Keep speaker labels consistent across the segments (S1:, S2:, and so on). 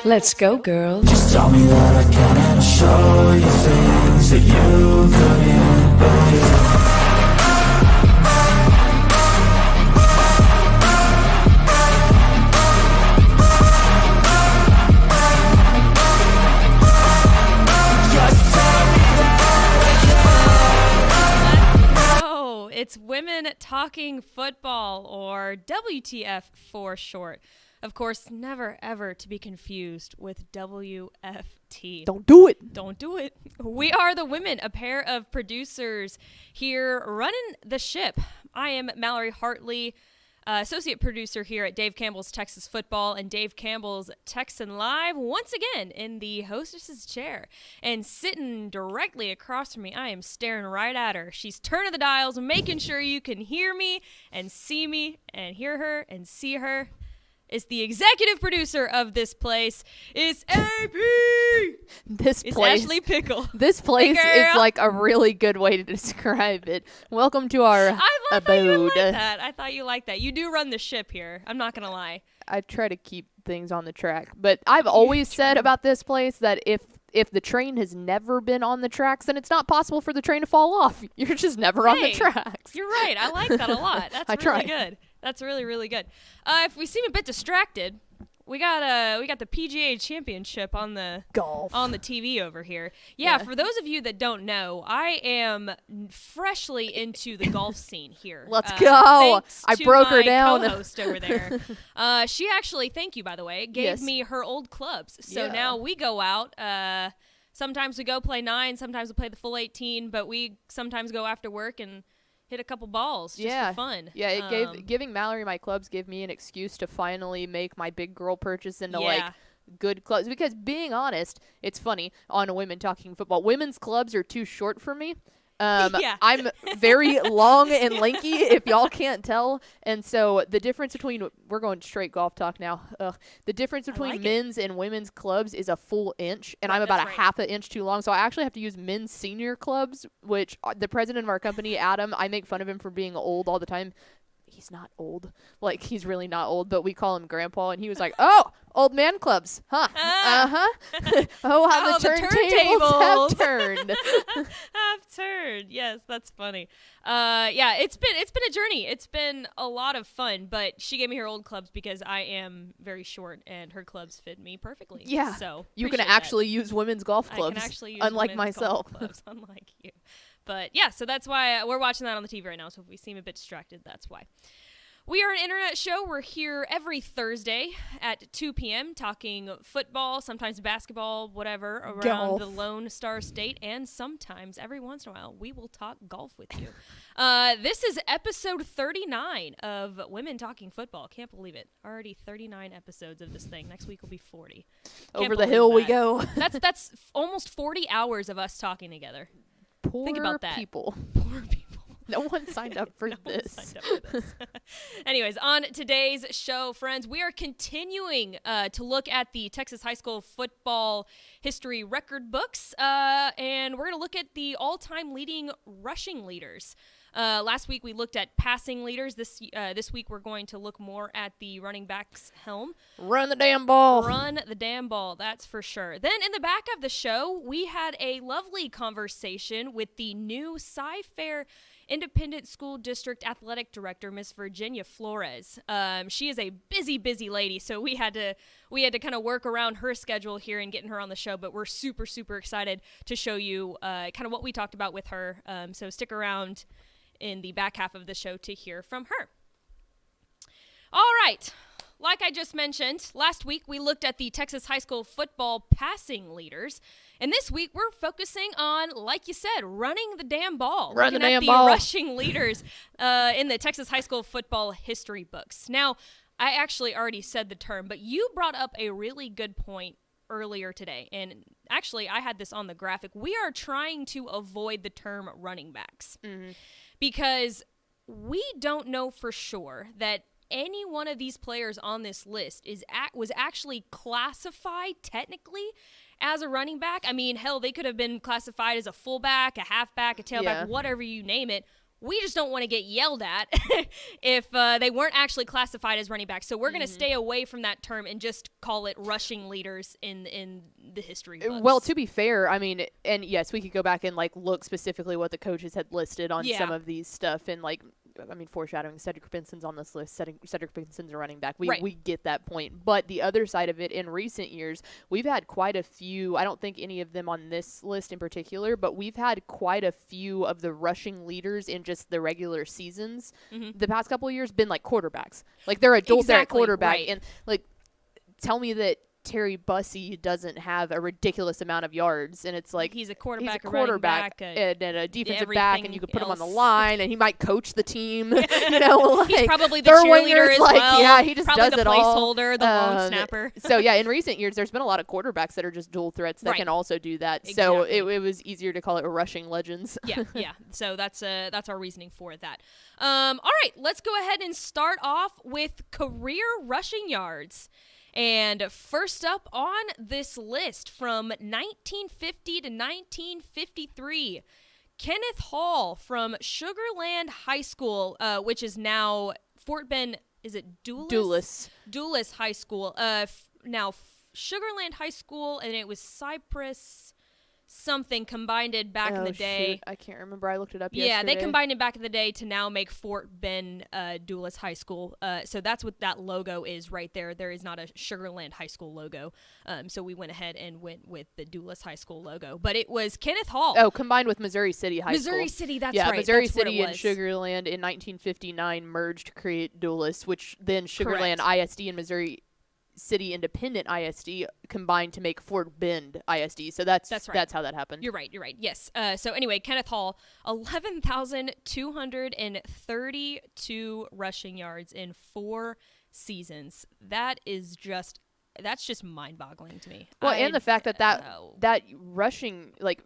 S1: Let's go, girls.
S2: Just tell me that I can and show you things that you couldn't believe.
S3: It's Women Talking Football, or WTF for short. Of course, never ever to be confused with WFT.
S4: Don't do it.
S3: Don't do it. We are the women, a pair of producers here running the ship. I am Mallory Hartley, associate producer here at Dave Campbell's Texas Football and Dave Campbell's Texan Live, once again in the hostess's chair. And sitting directly across from me, I am staring right at her. She's turning the dials, making sure you can hear me and see me and hear her and see her. It's the executive producer of this place. It's AP.
S4: It's
S3: Ashley Pickle.
S4: This place is like a really good way to describe it. Welcome to our
S3: I
S4: abode.
S3: thought you would like that. I thought you liked that. You do run the ship here. I'm not gonna lie.
S4: I try to keep things on the track, but I've always said about this place that if the train has never been on the tracks, then it's not possible for the train to fall off. You're just never on the tracks.
S3: You're right. I like that a lot. That's really good. That's really, really good. If we seem a bit distracted, we got the PGA Championship on the
S4: golf
S3: on the TV over here. Yeah, for those of you that don't know, I am freshly into the golf scene here.
S4: Let's go!
S3: I
S4: broke her down.
S3: Co-host over there. She actually, thank you by the way, gave me her old clubs. So now we go out. Sometimes we go play 9, sometimes we play the full 18, but we sometimes go after work and hit a couple balls just for fun.
S4: Yeah, it giving Mallory my clubs gave me an excuse to finally make my big girl purchase into like good clubs. Because being honest, it's funny on Women Talking Football. Women's clubs are too short for me. I'm very long and lanky, if y'all can't tell. And so the difference between, we're going straight golf talk now. The difference between men's and women's clubs is a full inch, and I'm about a half an inch too long. So I actually have to use men's senior clubs, which the president of our company, Adam, I make fun of him for being old all the time. He's not old. Like, he's really not old, but we call him Grandpa, and he was like, oh, old man clubs, huh? Oh, how the turntables have turned.
S3: Have turned. Yes, that's funny. It's been a journey. It's been a lot of fun, but she gave me her old clubs because I am very short, and her clubs fit me perfectly.
S4: Yeah.
S3: So
S4: you can actually use women's golf clubs,
S3: I can actually use
S4: unlike
S3: women's
S4: myself.
S3: golf clubs, unlike you. But yeah, so that's why we're watching that on the TV right now. So if we seem a bit distracted, that's why. We are an internet show. We're here every Thursday at 2 p.m. talking football, sometimes basketball, whatever, around the Lone Star State. And sometimes, every once in a while, we will talk golf with you. This is episode 39 of Women Talking Football. Can't believe it. Already 39 episodes of this thing. Next week will be 40.
S4: Over the hill we go.
S3: That's almost 40 hours of us talking together. Think about that.
S4: Poor people. No one signed up for this.
S3: Anyways, on today's show, friends, we are continuing to look at the Texas high school football history record books, and we're going to look at the all-time leading rushing leaders. Last week we looked at passing leaders. This week we're going to look more at the running back's helm.
S4: Run the damn ball.
S3: Run the damn ball, that's for sure. Then in the back of the show, we had a lovely conversation with the new Cy-Fair Independent School District Athletic Director, Miss Virginia Flores. She is a busy, busy lady, so we had to kind of work around her schedule here and getting her on the show, but we're super, super excited to show you kind of what we talked about with her. So stick around in the back half of the show to hear from her. All right. Like I just mentioned, last week we looked at the Texas high school football passing leaders. And this week we're focusing on, like you said, running the damn ball.
S4: Run the damn
S3: ball.
S4: ball.
S3: Rushing leaders in the Texas high school football history books. Now, I actually already said the term, but you brought up a really good point earlier today. And actually, I had this on the graphic. We are trying to avoid the term running backs because we don't know for sure that any one of these players on this list was actually classified technically as a running back. I mean, hell, they could have been classified as a fullback, a halfback, a tailback, whatever you name it. we just don't want to get yelled at if they weren't actually classified as running backs. So we're going to stay away from that term and just call it rushing leaders in the history books.
S4: Well, to be fair, I mean, and yes, we could go back and like look specifically what the coaches had listed on some of these stuff, and like, I mean, foreshadowing, Cedric Benson's on this list. Cedric Benson's a running back. We get that point. But the other side of it, in recent years, we've had quite a few. I don't think any of them on this list in particular, but we've had quite a few of the rushing leaders in just the regular seasons. The past couple of years been like quarterbacks. Like they're a dual threat quarterback. And like, tell me that Terry Bussey doesn't have a ridiculous amount of yards, and it's like
S3: he's a quarterback,
S4: and a defensive back, and you could put him on the line, and he might coach the team. You know, like
S3: he's probably the cheerleader as well.
S4: Yeah, he just
S3: probably
S4: does
S3: the
S4: it all.
S3: Placeholder, the long snapper.
S4: So yeah, in recent years, there's been a lot of quarterbacks that are just dual threats that can also do that.
S3: Exactly.
S4: So it was easier to call it rushing legends.
S3: Yeah. So that's our reasoning for that. All right, let's go ahead and start off with career rushing yards. And first up on this list from 1950 to 1953, Kenneth Hall from Sugarland High School, which is now Fort Bend, is it Dulles? Dulles High School. Now Sugarland High School, and it was Cypress something combined it back in the day.
S4: Shoot. I can't remember. I looked it up yesterday.
S3: Yeah, they combined it back in the day to now make Fort Bend Dulles High School. So that's what that logo is right there. There is not a Sugarland High School logo. So we went ahead and went with the Dulles High School logo. But it was Kenneth Hall.
S4: Oh, combined with Missouri City High School.
S3: Missouri City, that's
S4: right.
S3: Yeah,
S4: Missouri City and Sugarland in 1959 merged to create Dulles, which then Sugarland ISD and Missouri City Independent ISD combined to make Fort Bend ISD. So that's right. That's how that happened.
S3: You're right. Yes. So anyway, Kenneth Hall, 11,232 rushing yards in 4 seasons. That's just mind-boggling to me.
S4: Well, and the fact that rushing, like,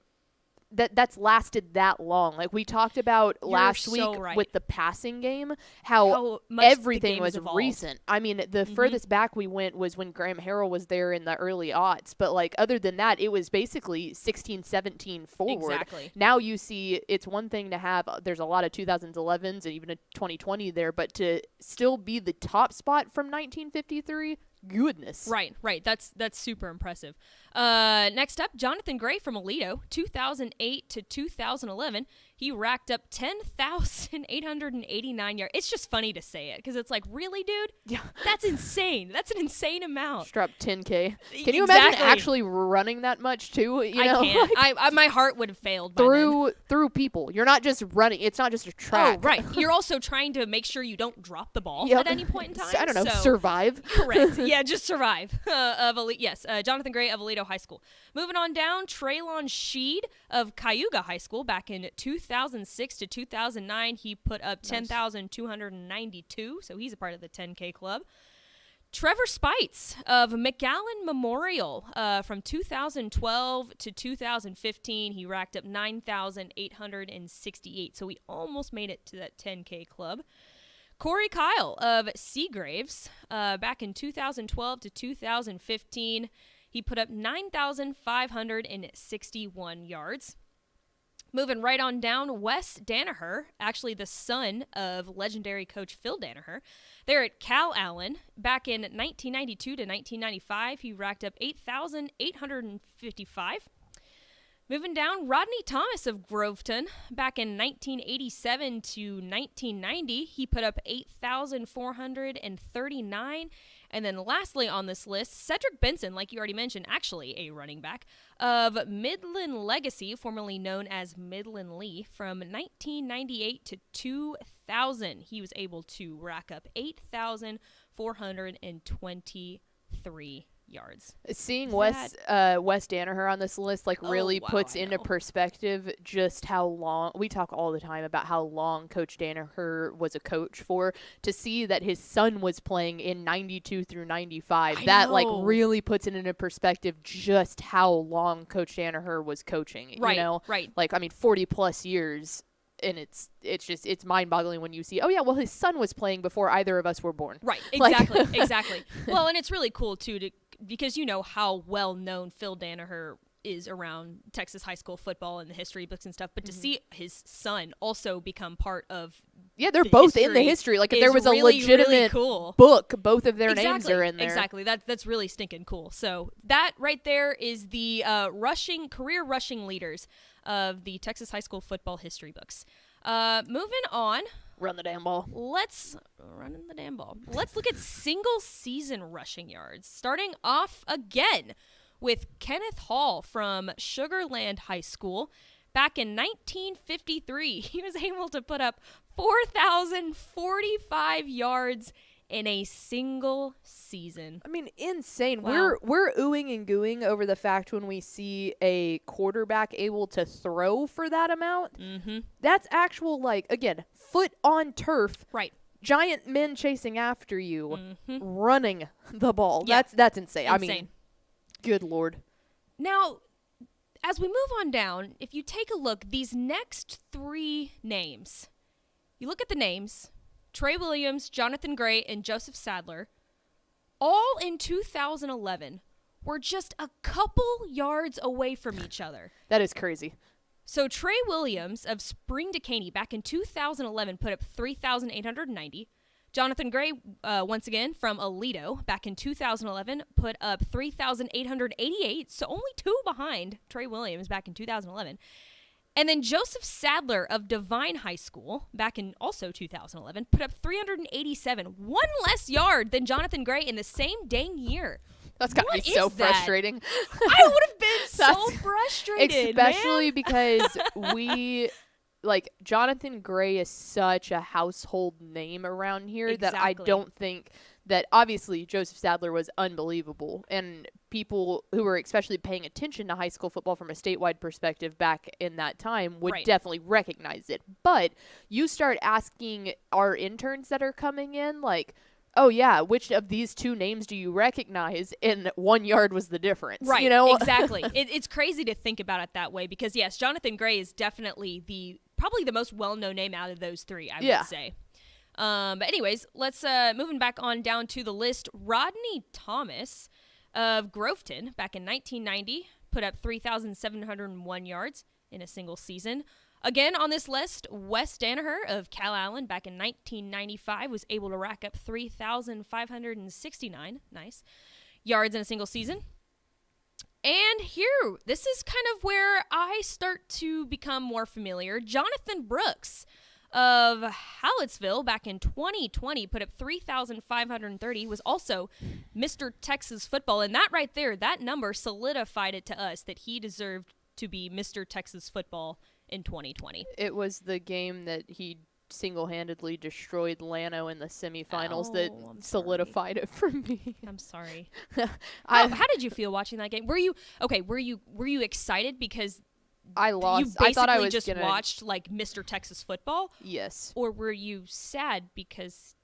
S4: that's lasted that long. Like we talked about last week with the passing game, how everything was recent. I mean, the furthest back we went was when Graham Harrell was there in the early aughts. But like other than that, it was basically 16, 17 forward.
S3: Exactly.
S4: Now you see it's one thing to have, there's a lot of 2011s and even a 2020 there, but to still be the top spot from 1953, goodness.
S3: Right. That's super impressive. Next up, Jonathan Gray from Aledo, 2008 to 2011. He racked up 10,889 yards. It's just funny to say it because it's like, really, dude?
S4: Yeah.
S3: That's insane. That's an insane amount.
S4: Strap 10K. Can you imagine actually running that much too? You know?
S3: I can't. My heart would have failed by
S4: through people. You're not just running. It's not just a track.
S3: Oh, right. You're also trying to make sure you don't drop the ball at any point in time.
S4: I don't know. Survive.
S3: Correct. Yeah, just survive. Jonathan Gray of Aledo High School. Moving on down, Traylon Sheed of Cayuga High School back in 2006 to 2009. He put up 10,292, so he's a part of the 10K club. Trevor Spites of McAllen Memorial from 2012 to 2015. He racked up 9,868, so he almost made it to that 10K club. Corey Kyle of Seagraves back in 2012 to 2015. He put up 9,561 yards. Moving right on down, Wes Danaher, actually the son of legendary coach Phil Danaher. They're at Cal Allen. Back in 1992 to 1995, he racked up 8,855. Moving down, Rodney Thomas of Groveton. Back in 1987 to 1990, he put up 8,439. And then lastly on this list, Cedric Benson, like you already mentioned, actually a running back, of Midland Legacy, formerly known as Midland Lee, from 1998 to 2000. He was able to rack up 8,423 yards.
S4: Seeing Wes Danaher on this list really puts into perspective just how long, we talk all the time about how long Coach Danaher was a coach for. To see that his son was playing in 92 through 95, really puts it into perspective just how long Coach Danaher was coaching.
S3: Right,
S4: you know?
S3: Right.
S4: 40 plus years. And it's mind-boggling when you see, his son was playing before either of us were born.
S3: Right, exactly. Well, and it's really cool, too, because you know how well-known Phil Danaher is around Texas high school football and the history books and stuff, but to see his son also become part of
S4: they're both in the history. Like, if there was
S3: really,
S4: a legitimate
S3: really cool
S4: book, both of their names are in there.
S3: Exactly. That's really stinking cool. So that right there is the career rushing leaders of the Texas high school football history books. Moving on.
S4: Run the damn ball.
S3: Let's look at single season rushing yards. Starting off again with Kenneth Hall from Sugar Land High School. Back in 1953, he was able to put up 4,045 yards in a single season.
S4: I mean, insane.
S3: Wow.
S4: We're oohing and gooing over the fact when we see a quarterback able to throw for that amount.
S3: Mm-hmm.
S4: That's actual, like, again, foot on turf.
S3: Right.
S4: Giant men chasing after you, running the ball.
S3: Yeah.
S4: That's insane. I mean,
S3: Insane.
S4: good Lord.
S3: Now, as we move on down, if you take a look, these next three names, you look at the names, Trey Williams, Jonathan Gray, and Joseph Sadler, all in 2011, were just a couple yards away from each other.
S4: That is crazy.
S3: So Trey Williams of Spring Decaney back in 2011 put up 3,890. Jonathan Gray, once again, from Aledo, back in 2011, put up 3,888, so only two behind Trey Williams back in 2011. And then Joseph Sadler of Divine High School, back in also 2011, put up 387, one less yard than Jonathan Gray in the same dang year.
S4: That's got to be so frustrating.
S3: I would have been so frustrated,
S4: especially
S3: man.
S4: because Jonathan Gray is such a household name around here that I don't think that, obviously, Joseph Sadler was unbelievable. And people who were especially paying attention to high school football from a statewide perspective back in that time would definitely recognize it. But you start asking our interns that are coming in, like, oh, yeah, which of these two names do you recognize? And 1 yard was the difference.
S3: Right,
S4: you know?
S3: Exactly. It's crazy to think about it that way because, yes, Jonathan Gray is definitely probably the most well-known name out of those three, I would say. But anyways, let's moving back on down to the list. Rodney Thomas of Groveton back in 1990 put up 3,701 yards in a single season. Again, on this list, Wes Danaher of Calallen back in 1995 was able to rack up 3,569 yards in a single season. And here, this is kind of where I start to become more familiar. Jonathan Brooks of Hallettsville back in 2020 put up 3,530, was also Mr. Texas Football. And that right there, that number solidified it to us that he deserved to be Mr. Texas Football in 2020.
S4: It was the game that he single-handedly destroyed Llano in the semifinals that solidified it for me.
S3: I'm sorry. How did you feel watching that game? Were you excited because
S4: I lost?
S3: You basically
S4: I thought I was
S3: just watched like Mr. Texas Football?
S4: Yes.
S3: Or were you sad because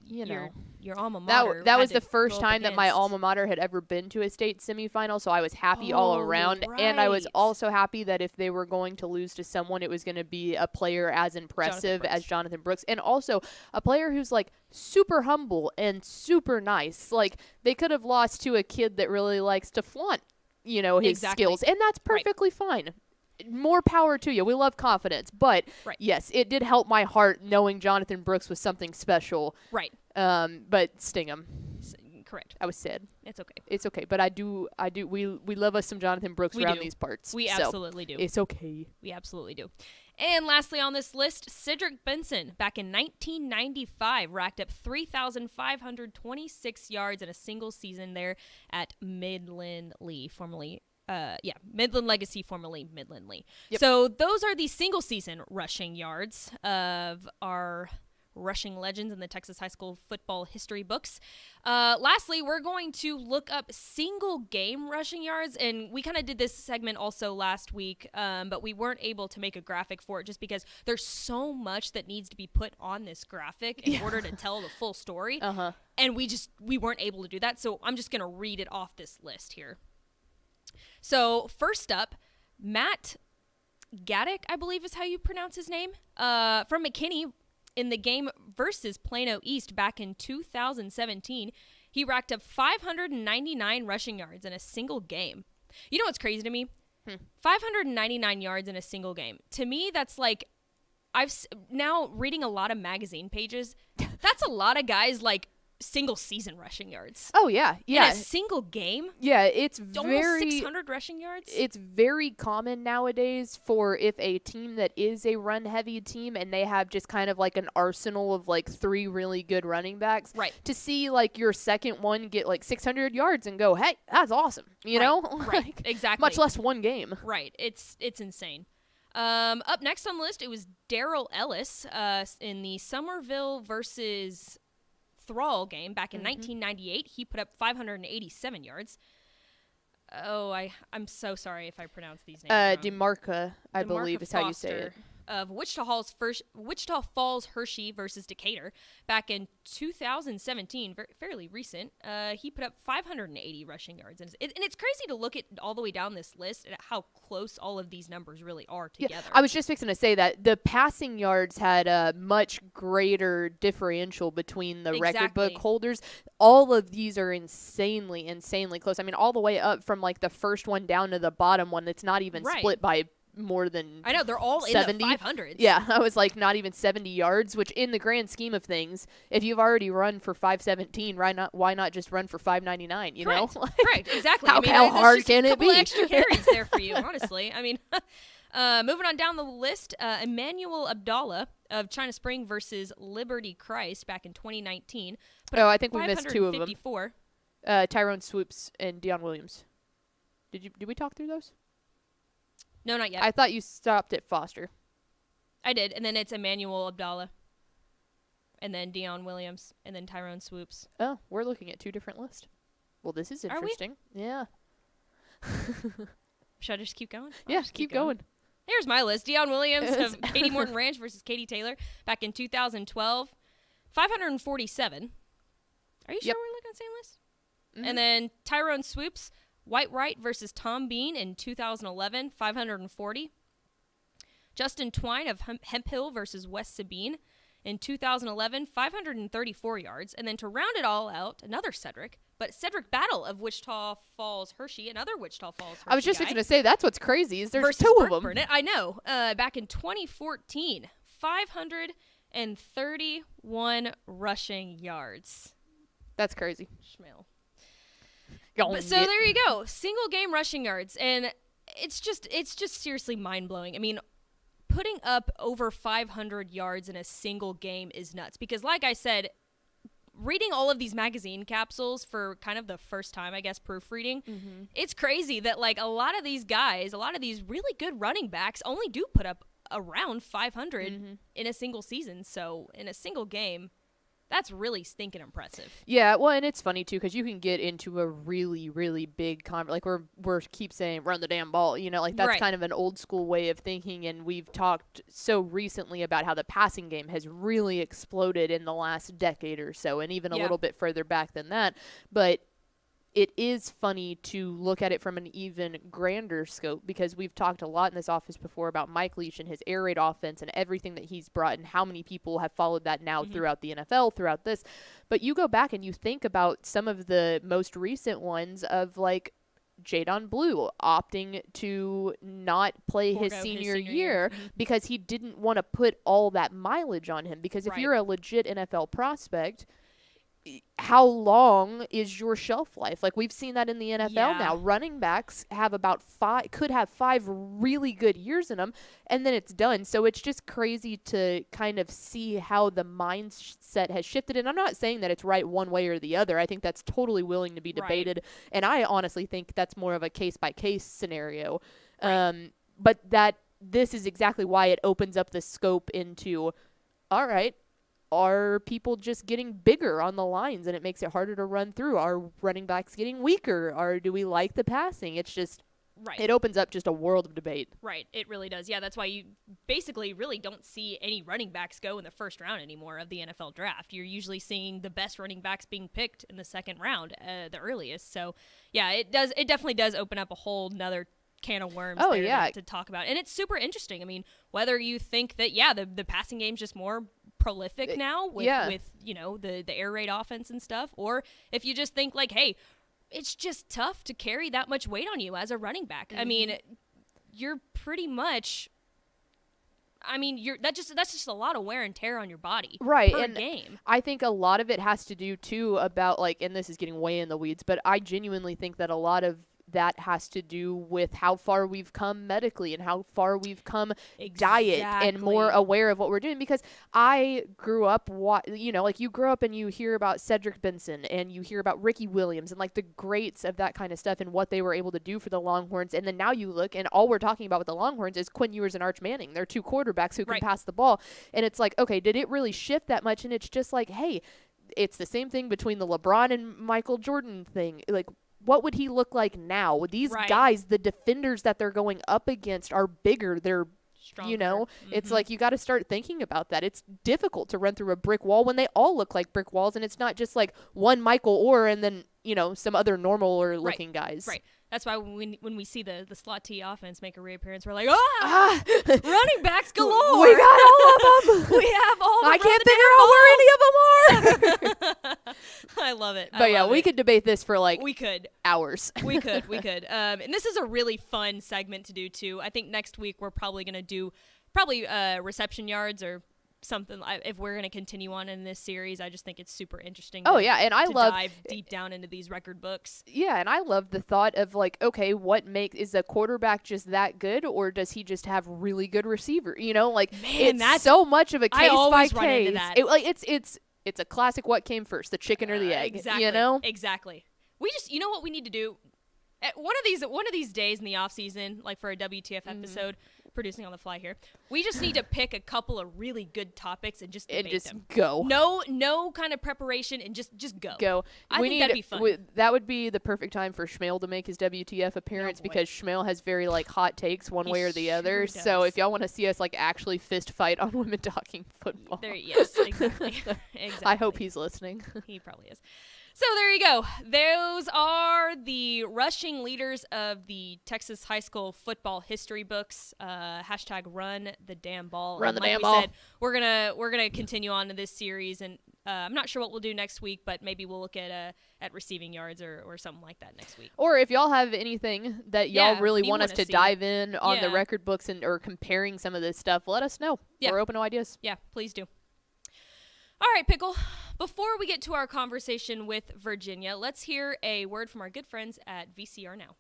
S3: your alma
S4: that
S3: mater?
S4: That was the first time that my alma mater had ever been to a state semifinal, so I was happy all around.
S3: Right.
S4: And I was also happy that if they were going to lose to someone, it was going to be a player as impressive as Jonathan Brooks, and also a player who's like super humble and super nice. Like, they could have lost to a kid that really likes to flaunt, his skills, and that's perfectly fine. More power to you. We love confidence. But, yes, it did help my heart knowing Jonathan Brooks was something special.
S3: Right.
S4: But sting him.
S3: Correct.
S4: I was sad.
S3: It's okay.
S4: It's okay. But we love us some Jonathan Brooks around these parts.
S3: We absolutely do.
S4: It's okay.
S3: We absolutely do. And lastly on this list, Cedric Benson, back in 1995, racked up 3,526 yards in a single season there at Midland Lee, Midland Legacy, formerly Midland Lee. Yep. So those are the single season rushing yards of our rushing legends in the Texas high school football history books. Lastly, we're going to look up single game rushing yards, and we kind of did this segment also last week, but we weren't able to make a graphic for it just because there's so much that needs to be put on this graphic in order to tell the full story, and we weren't able to do that, so I'm just going to read it off this list here. So first up, Matt Gaddick, I believe is how you pronounce his name, from McKinney. In the game versus Plano East back in 2017, he racked up 599 rushing yards in a single game. You know what's crazy to me? 599 yards in a single game. To me, that's like, now reading a lot of magazine pages, that's a lot of guys like single season rushing yards.
S4: Oh yeah.
S3: In a single game?
S4: Yeah, it's
S3: almost 600 rushing yards?
S4: It's very common nowadays for if a team that is a run heavy team and they have just kind of like an arsenal of like 3 really good running backs,
S3: right,
S4: to see like your second one get like 600 yards and go, hey, that's awesome, you know?
S3: Right,
S4: like,
S3: exactly.
S4: Much less one game.
S3: Right, it's insane. Up next on the list, it was Darrell Ellis in the Somerville versus Thrall game back in 1998. He put up 587 yards. Oh, I'm so sorry if I pronounced these names wrong.
S4: DeMarca, I believe is how you say it.
S3: Of Wichita Falls Hershey versus Decatur back in 2017, fairly recent. He put up 580 rushing yards, and it's crazy to look at all the way down this list and how close all of these numbers really are together.
S4: Yeah, I was just fixing to say that the passing yards had a much greater differential between the record book holders. All of these are insanely close. I mean, all the way up from like the first one down to the bottom one that's not even split by more than
S3: I know, they're all 70. In the 500s.
S4: Yeah, I was like not even 70 yards, which in the grand scheme of things, if you've already run for 517, why not just run for 599, you know?
S3: Right, exactly.
S4: How hard can it be?
S3: A couple extra carries there for you, honestly. I mean, moving on down the list, Emmanuel Abdallah of China Spring versus Liberty Christ back in 2019.
S4: I think we missed 2 of them.
S3: 554.
S4: Tyrone Swoops and Deion Williams. Did we talk through those?
S3: No, not yet.
S4: I thought you stopped at Foster.
S3: I did, and then it's Emmanuel Abdallah, and then Deion Williams, and then Tyrone Swoops.
S4: Oh, we're looking at 2 different lists. Well, this is interesting.
S3: Are we?
S4: Yeah.
S3: Should I just keep going?
S4: Yeah, keep going.
S3: Here's my list. Deion Williams of Katie Morton Ranch versus Katie Taylor back in 2012. 547. Are you sure we're looking at the same list? Mm-hmm. And then Tyrone Swoops, White Wright versus Tom Bean in 2011, 540. Justin Twine of Hemp Hill versus West Sabine in 2011, 534 yards. And then to round it all out, another Cedric Battle of Wichita Falls Hershey, another Wichita Falls Hershey
S4: I was just going to say, that's what's crazy, is there's 2 of them.
S3: Burnett. I know. Back in 2014, 531 rushing yards.
S4: That's crazy.
S3: Schmale. So there you go. Single game rushing yards. And it's just seriously mind-blowing. I mean, putting up over 500 yards in a single game is nuts. Because like I said, reading all of these magazine capsules for kind of the first time, I guess, proofreading, it's crazy that like a lot of these guys, a lot of these really good running backs only do put up around 500 in a single season. So in a single game, that's really stinking impressive.
S4: Yeah, well, and it's funny, too, because you can get into a really, really big like, we're keep saying, run the damn ball, you know, like, that's kind of an old-school way of thinking, and we've talked so recently about how the passing game has really exploded in the last decade or so, and even a little bit further back than that, but it is funny to look at it from an even grander scope, because we've talked a lot in this office before about Mike Leach and his air raid offense and everything that he's brought and how many people have followed that now throughout the NFL, throughout this. But you go back and you think about some of the most recent ones of like Jadon Blue opting to not play his senior year because he didn't want to put all that mileage on him. Because if you're a legit NFL prospect, how long is your shelf life? Like, we've seen that in the NFL now. Running backs have could have 5 really good years in them, and then it's done. So it's just crazy to kind of see how the mindset has shifted. And I'm not saying that it's right one way or the other. I think that's totally willing to be debated. And I honestly think that's more of a case-by-case scenario. But this is exactly why it opens up the scope into, all right, are people just getting bigger on the lines and it makes it harder to run through? Are running backs getting weaker? Or do we like the passing? It's just, it opens up just a world of debate.
S3: Right, it really does. Yeah, that's why you basically really don't see any running backs go in the first round anymore of the NFL draft. You're usually seeing the best running backs being picked in the second round, the earliest. So, yeah, it definitely does open up a whole nother can of worms to talk about. And it's super interesting. I mean, whether you think that, the passing game's just more prolific now with you know, the air raid offense and stuff, or if you just think like, hey, it's just tough to carry that much weight on you as a running back. I mean, you're pretty much, that's just a lot of wear and tear on your body.
S4: Right.
S3: Per
S4: and
S3: game.
S4: I think a lot of it has to do too about and this is getting way in the weeds, but I genuinely think that a lot of that has to do with how far we've come medically and how far we've come diet and more aware of what we're doing. Because I grew up, you grow up and you hear about Cedric Benson and you hear about Ricky Williams and the greats of that kind of stuff and what they were able to do for the Longhorns. And then now you look and all we're talking about with the Longhorns is Quinn Ewers and Arch Manning. They're two quarterbacks who can pass the ball. And it's okay, did it really shift that much? And it's just hey, it's the same thing between the LeBron and Michael Jordan thing. What would he look like now? These guys, the defenders that they're going up against are bigger. They're stronger. It's you got to start thinking about that. It's difficult to run through a brick wall when they all look like brick walls, and it's not just one Michael Orr and then, some other normal looking guys.
S3: Right. That's why when we see the slot T offense make a reappearance, we're running backs galore.
S4: We got all of them.
S3: We have all of them.
S4: I can't figure out where any of them are.
S3: I love it.
S4: But we could debate this for
S3: we could
S4: hours.
S3: We could. And this is a really fun segment to do too. I think next week we're probably going to do reception yards or something. If we're going to continue on in this series, I just think it's super interesting.
S4: And I love
S3: dive deep down into these record books.
S4: Yeah, and I love the thought of okay, is a quarterback just that good, or does he just have really good receiver?
S3: Man,
S4: that's so much of a case by case.
S3: Run into that.
S4: It's a classic. What came first, the chicken or the egg?
S3: Exactly. Exactly. We just, what we need to do. One of these days in the off season, for a WTF episode. Producing on the fly here. We just need to pick a couple of really good topics and just debate them.
S4: Go.
S3: No kind of preparation and just go.
S4: Go.
S3: I think that'd be fun.
S4: That would be the perfect time for Schmale to make his WTF appearance because Schmale has very hot takes one way or the other.
S3: Does.
S4: So if y'all want to see us actually fist fight on Women Talking Football.
S3: Yes, exactly.
S4: I hope he's listening.
S3: He probably is. So there you go. Those are the rushing leaders of the Texas high school football history books. Hashtag run the damn ball.
S4: Run the damn ball.
S3: Said, we're gonna continue on to this series, and I'm not sure what we'll do next week, but maybe we'll look at receiving yards or something like that next week.
S4: Or if y'all have anything that y'all really want us to dive in on the record books or comparing some of this stuff, let us know.
S3: Yeah.
S4: We're open to ideas.
S3: Yeah, please do. All right, Pickle. Before we get to our conversation with Virginia, let's hear a word from our good friends at VCR Now.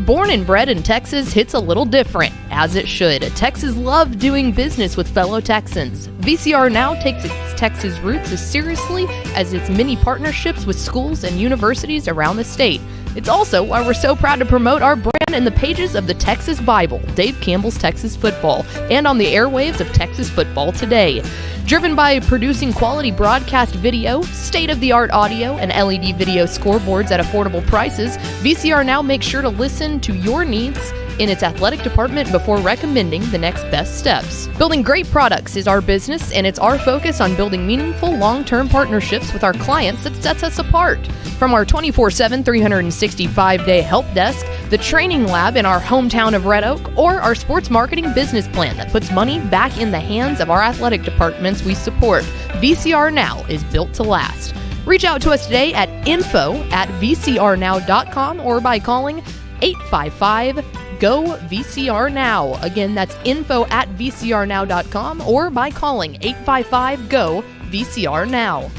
S1: Born and bred in Texas hits a little different, as it should. Texas loves doing business with fellow Texans. VCR Now takes its Texas roots as seriously as its many partnerships with schools and universities around the state. It's also why we're so proud to promote our brand in the pages of the Texas Bible, Dave Campbell's Texas Football, and on the airwaves of Texas Football Today. Driven by producing quality broadcast video, state-of-the-art audio, and LED video scoreboards at affordable prices, VCR Now makes sure to listen to your needs in its athletic department before recommending the next best steps. Building great products is our business, and it's our focus on building meaningful, long-term partnerships with our clients that sets us apart. From our 24/7, 365-day help desk, the training lab in our hometown of Red Oak, or our sports marketing business plan that puts money back in the hands of our athletic departments we support, VCR Now is built to last. Reach out to us today at info@vcrnow.com or by calling 855-GO-VCR-NOW. Again, that's info@vcrnow.com or by calling 855-GO-VCR-NOW.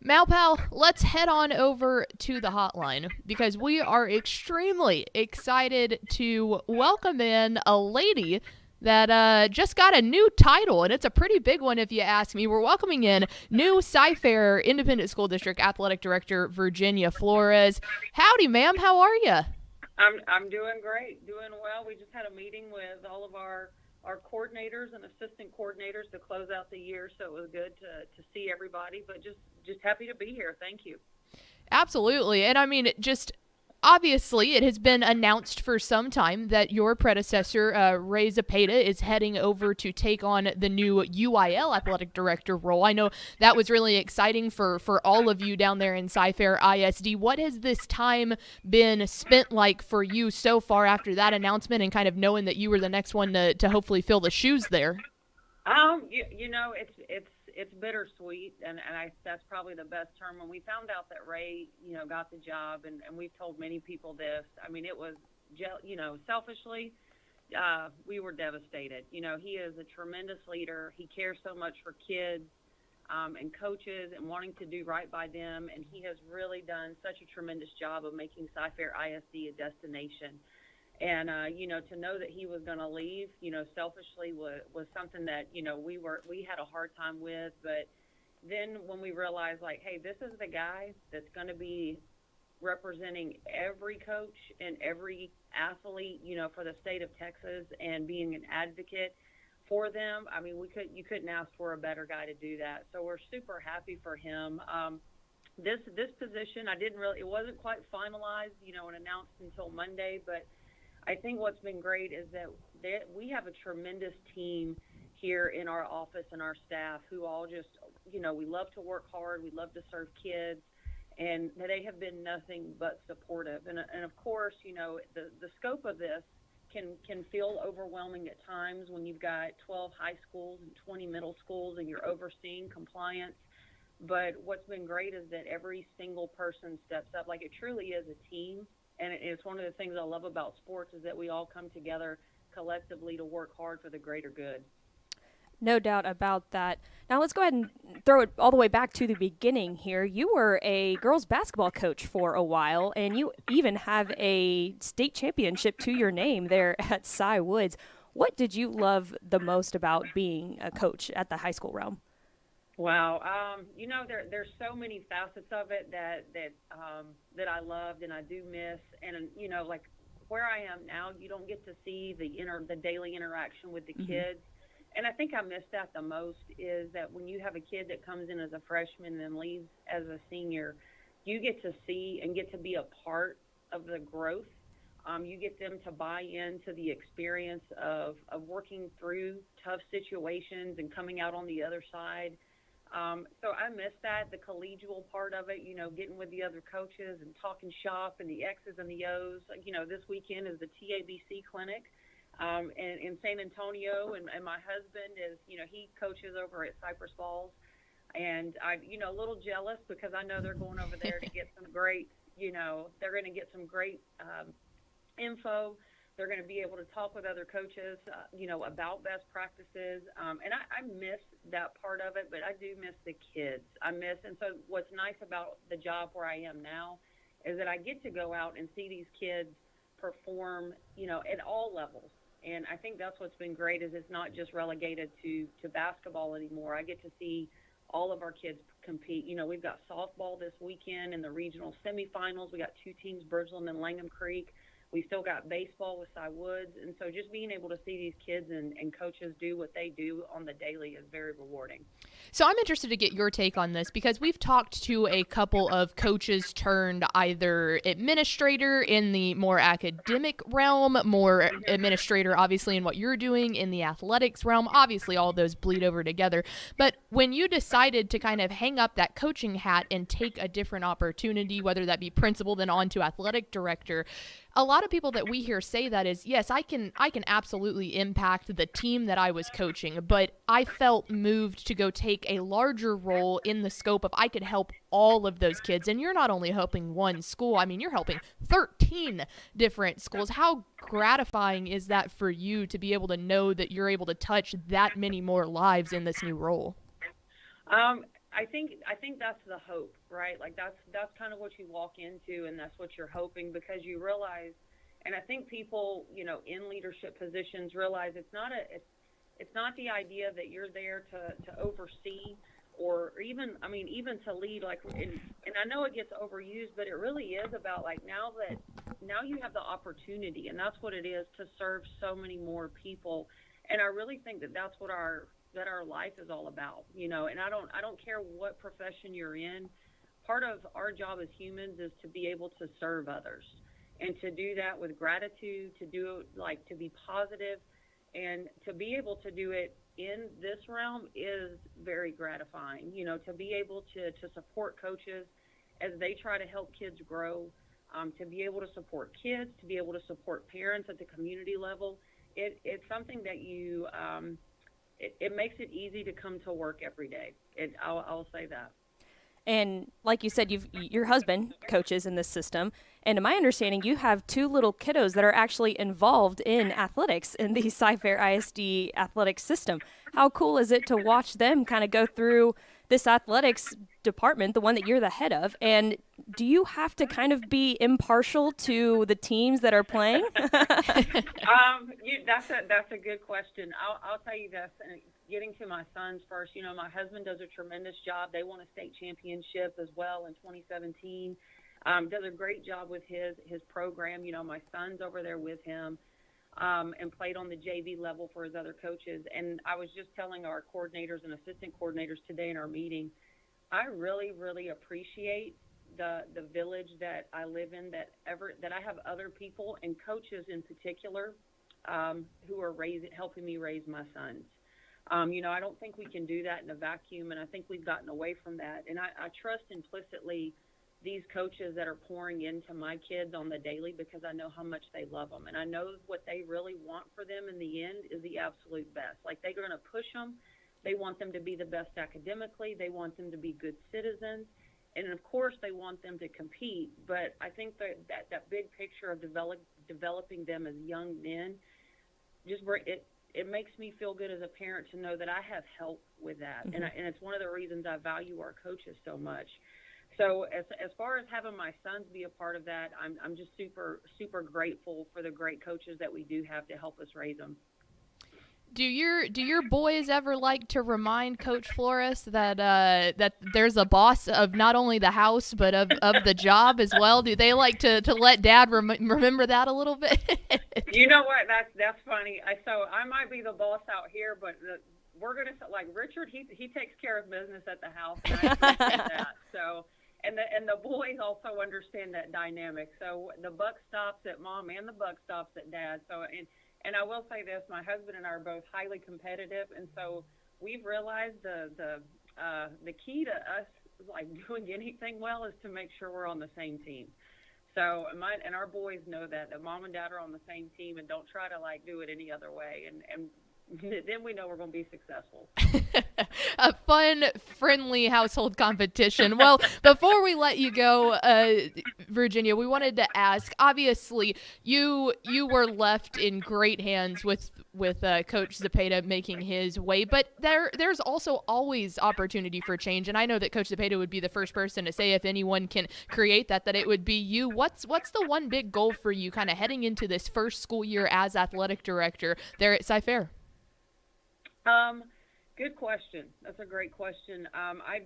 S1: Malpal, let's head on over to the hotline because we are extremely excited to welcome in a lady that just got a new title, and it's a pretty big one if you ask me. We're welcoming in new Cy-Fair Independent School District Athletic Director Virginia Flores. Howdy, ma'am. How are you?
S5: I'm doing great, doing well. We just had a meeting with all of our coordinators and assistant coordinators to close out the year, so it was good to see everybody, but just happy to be here. Thank you.
S4: Absolutely. And I mean, just obviously, it has been announced for some time that your predecessor, Ray Zapata, is heading over to take on the new UIL athletic director role. I know that was really exciting for all of you down there in Cy-Fair ISD. What has this time been spent like for you so far after that announcement and kind of knowing that you were the next one to hopefully fill the shoes there?
S5: it's bittersweet, and that's probably the best term. When we found out that Ray, got the job, and we've told many people this. I mean, it was, selfishly, we were devastated. He is a tremendous leader. He cares so much for kids and coaches and wanting to do right by them, and he has really done such a tremendous job of making Cy-Fair ISD a destination. And, to know that he was going to leave, selfishly was something that, we had a hard time with. But then when we realized, like, hey, this is the guy that's going to be representing every coach and every athlete, for the state of Texas and being an advocate for them. I mean, you couldn't ask for a better guy to do that. So we're super happy for him. This position, it wasn't quite finalized, and announced until Monday, but I think what's been great is that we have a tremendous team here in our office and our staff who all just, we love to work hard. We love to serve kids, and they have been nothing but supportive. And of course, the scope of this can feel overwhelming at times when you've got 12 high schools and 20 middle schools and you're overseeing compliance. But what's been great is that every single person steps up. Like, it truly is a team. And it's one of the things I love about sports is that we all come together collectively to work hard for the greater good.
S3: No doubt about that. Now let's go ahead and throw it all the way back to the beginning here. You were a girls basketball coach for a while, and you even have a state championship to your name there at Cy Woods. What did you love the most about being a coach at the high school realm?
S5: Wow. There's so many facets of it that I loved and I do miss. And, like where I am now, you don't get to see the daily interaction with the kids. And I think I miss that the most is that when you have a kid that comes in as a freshman and then leaves as a senior, you get to see and get to be a part of the growth. You get them to buy into the experience of working through tough situations and coming out on the other side. So I miss that, the collegial part of it, getting with the other coaches and talking shop and the X's and the O's. This weekend is the TABC clinic in San Antonio, and my husband is, he coaches over at Cypress Falls. And I'm, a little jealous because I know they're going over there to get some great, they're going to get some great info. They're going to be able to talk with other coaches, about best practices. And I miss that part of it, but I do miss the kids. And so what's nice about the job where I am now is that I get to go out and see these kids perform, at all levels. And I think that's what's been great is it's not just relegated to basketball anymore. I get to see all of our kids compete. We've got softball this weekend in the regional semifinals. We got two teams, Bridgeland and Langham Creek. We still got baseball with Cy Woods. And so just being able to see these kids and coaches do what they do on the daily is very rewarding.
S1: So I'm interested to get your take on this because we've talked to a couple of coaches turned either administrator in the more academic realm, more administrator obviously in what you're doing in the athletics realm. Obviously all of those bleed over together. But when you decided to kind of hang up that coaching hat and take a different opportunity, whether that be principal then on to athletic director, a lot of people that we hear say that is, yes, I can absolutely impact the team that I was coaching, but I felt moved to go take a larger role in the scope of I could help all of those kids. And you're not only helping one school, I mean, you're helping 13 different schools. How gratifying is that for you to be able to know that you're able to touch that many more lives in this new role?
S5: I think that's the hope, right? Like that's kind of what you walk into, and that's what you're hoping, because you realize, and I think people, in leadership positions realize it's not the idea that you're there to oversee or even to lead, like, and I know it gets overused, but it really is about like now you have the opportunity, and that's what it is, to serve so many more people. And I really think that that's what our life is all about, and I don't care what profession you're in. Part of our job as humans is to be able to serve others and to do that with gratitude, to be positive, and to be able to do it in this realm is very gratifying, to be able to support coaches as they try to help kids grow, to be able to support kids, to be able to support parents at the community level. It's something that it makes it easy to come to work every day. I'll say that.
S3: And like you said, your husband coaches in this system. And to my understanding, you have 2 little kiddos that are actually involved in athletics in the Cy-Fair ISD athletics system. How cool is it to watch them kind of go through this athletics department, the one that you're the head of? And do you have to kind of be impartial to the teams that are playing?
S5: That's a good question. I'll tell you this. Getting to my sons first, my husband does a tremendous job. They won a state championship as well in 2017. Does a great job with his program. My son's over there with him and played on the JV level for his other coaches. And I was just telling our coordinators and assistant coordinators today in our meeting, I really, really appreciate the village that I live in, that I have other people and coaches in particular who are helping me raise my sons. I don't think we can do that in a vacuum, and I think we've gotten away from that. And I trust implicitly these coaches that are pouring into my kids on the daily because I know how much they love them. And I know what they really want for them in the end is the absolute best. Like, they're going to push them. They want them to be the best academically. They want them to be good citizens. And, of course, they want them to compete. But I think that big picture of developing them as young men, it makes me feel good as a parent to know that I have help with that. Mm-hmm. And it's one of the reasons I value our coaches so much. So as far as having my sons be a part of that, I'm just super, super grateful for the great coaches that we do have to help us raise them.
S1: Do your boys ever like to remind Coach Flores that there's a boss of not only the house but of the job as well? Do they like to let Dad remember that a little bit?
S5: You know what? That's funny. So I might be the boss out here, but we're gonna, like, Richard. He takes care of business at the house, and I appreciate that. So. And the boys also understand that dynamic. So the buck stops at Mom and the buck stops at Dad. So and I will say this, my husband and I are both highly competitive, and so we've realized the key to us, like, doing anything well is to make sure we're on the same team. So and our boys know that Mom and Dad are on the same team and don't try to, like, do it any other way. And then we know we're going to be successful.
S1: A fun, friendly household competition. Well, before we let you go, Virginia, we wanted to ask, obviously, you were left in great hands with Coach Zepeda making his way, but there's also always opportunity for change, and I know that Coach Zepeda would be the first person to say if anyone can create that it would be you. What's the one big goal for you kind of heading into this first school year as athletic director there at Cy-Fair?
S5: Good question. That's a great question. I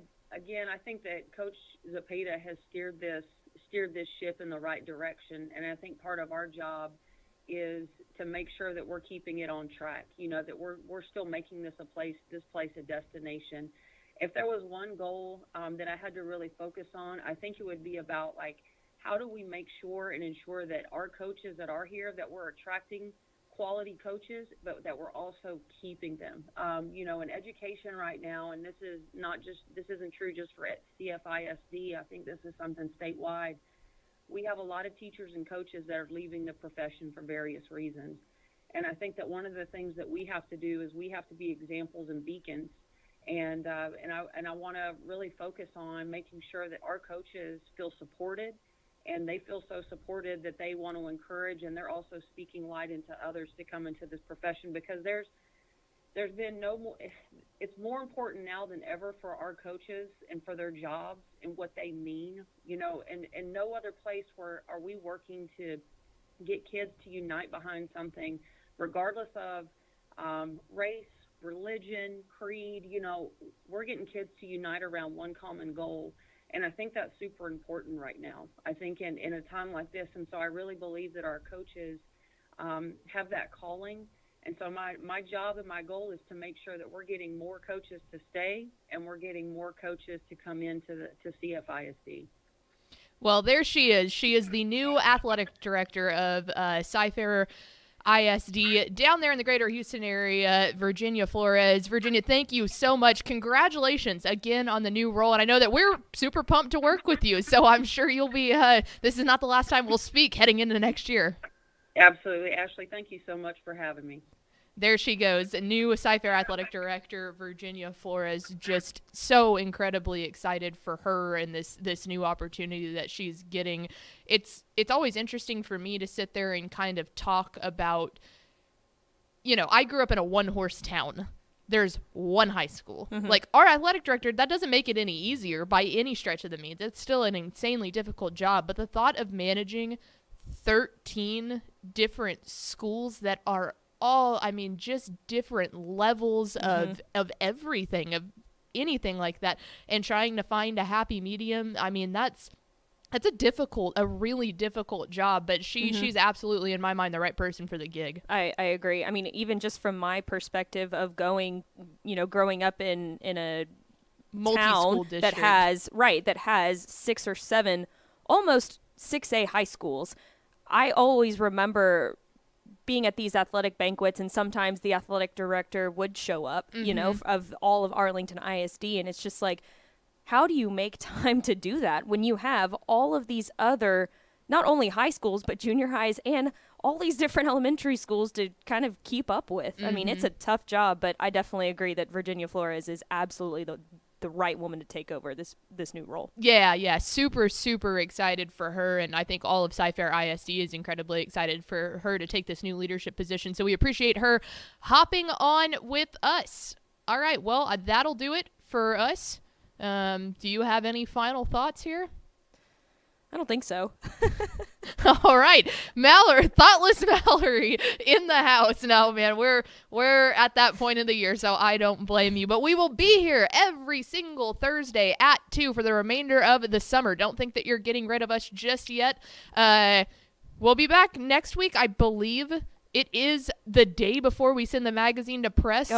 S5: think that Coach Zepeda has steered this ship in the right direction, and I think part of our job is to make sure that we're keeping it on track. That we're still making this place a destination. If there was one goal that I had to really focus on, I think it would be about, like, how do we make sure and ensure that our coaches that are here, that we're attracting quality coaches, but that we're also keeping them. In education right now, and this isn't true just for CFISD. I think this is something statewide. We have a lot of teachers and coaches that are leaving the profession for various reasons. And I think that one of the things that we have to do is we have to be examples and beacons. And I want to really focus on making sure that our coaches feel supported, and they feel so supported that they want to encourage, and they're also speaking light into others to come into this profession, because there's been no more. It's more important now than ever for our coaches and for their jobs and what they mean, and no other place where are we working to get kids to unite behind something, regardless of race, religion, creed. We're getting kids to unite around one common goal. And I think that's super important right now, I think, in a time like this. And so I really believe that our coaches have that calling. And so my job and my goal is to make sure that we're getting more coaches to stay, and we're getting more coaches to come into to CFISD.
S1: Well, there she is. She is the new athletic director of Cy-Fair ISD down there in the greater Houston area, Virginia Flores. Virginia, thank you so much. Congratulations again on the new role. And I know that we're super pumped to work with you, so I'm sure you'll be this is not the last time we'll speak heading into next year.
S5: Absolutely. Ashley, thank you so much for having me.
S1: There she goes, new Cy-Fair Athletic Director Virginia Flores. Just so incredibly excited for her and this new opportunity that she's getting. It's always interesting for me to sit there and kind of talk about, I grew up in a one-horse town. There's one high school. Like, our athletic director, that doesn't make it any easier by any stretch of the means. It's still an insanely difficult job. But the thought of managing 13 different schools that are all, just different levels of everything, of anything like that, and trying to find a happy medium. That's a really difficult job, but she's absolutely, in my mind, the right person for the gig.
S3: I agree. Even just from my perspective of growing up in a
S1: Multi-school
S3: town
S1: district
S3: that has 6 or 7 almost 6A high schools, I always remember being at these athletic banquets, and sometimes the athletic director would show up, of all of Arlington ISD. And it's just like, how do you make time to do that when you have all of these other, not only high schools, but junior highs and all these different elementary schools to kind of keep up with? It's a tough job, but I definitely agree that Virginia Flores is absolutely the right woman to take over this new role.
S1: Yeah, super, super excited for her, and I think all of Cy-Fair ISD is incredibly excited for her to take this new leadership position, so we appreciate her hopping on with us. All right, well, that'll do it for us. Do you have any final thoughts here?
S3: I don't think so.
S1: All right, Thoughtless Mallory in the house. No, man, we're at that point of the year, so I don't blame you. But we will be here every single Thursday at 2 for the remainder of the summer. Don't think that you're getting rid of us just yet. We'll be back next week, I believe. It is the day before we send the magazine to press,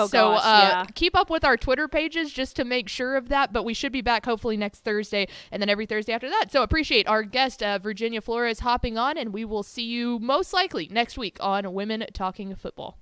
S1: keep up with our Twitter pages just to make sure of that, but we should be back hopefully next Thursday and then every Thursday after that. So appreciate our guest, Virginia Flores, hopping on, and we will see you most likely next week on Women Talking Football.